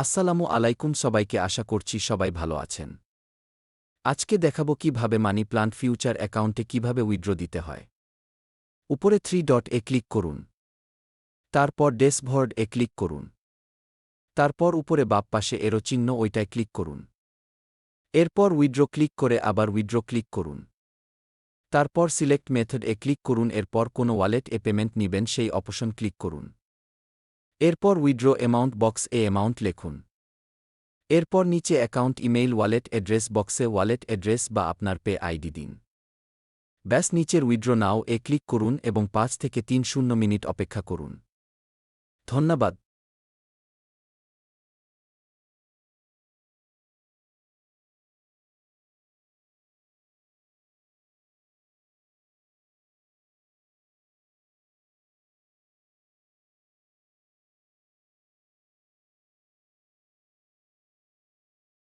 আসসালামু আলাইকুম সবাইকে, আশা করছি সবাই ভালো আছেন। আজকে দেখাবো কিভাবে মানি প্লান্ট ফিউচার অ্যাকাউন্টে কিভাবে উইথড্র দিতে হয়। উপরে 3 ডট এ ক্লিক করুন। তারপর ড্যাশবোর্ড এ ক্লিক করুন। তারপর উপরে বাম পাশে এরো চিহ্ন ওইটায় ক্লিক করুন। এরপর উইথড্র ক্লিক করে আবার উইথড্র ক্লিক করুন। তারপর সিলেক্ট মেথড এ ক্লিক করুন। এরপর কোনো ওয়ালেট এ পেমেন্ট নিবেন সেই অপশন ক্লিক করুন। এরপর উইথড্র অ্যামাউন্ট বক্স এ অ্যামাউন্ট লিখুন। এরপর নিচে অ্যাকাউন্ট ইমেইল ওয়ালেট অ্যাড্রেস বক্সে ওয়ালেট অ্যাড্রেস বা আপনার পে আইডি দিন। ব্যাস নিচের উইথড্র নাও এ ক্লিক করুন এবং 5 থেকে 30 মিনিট অপেক্ষা করুন। ধন্যবাদ।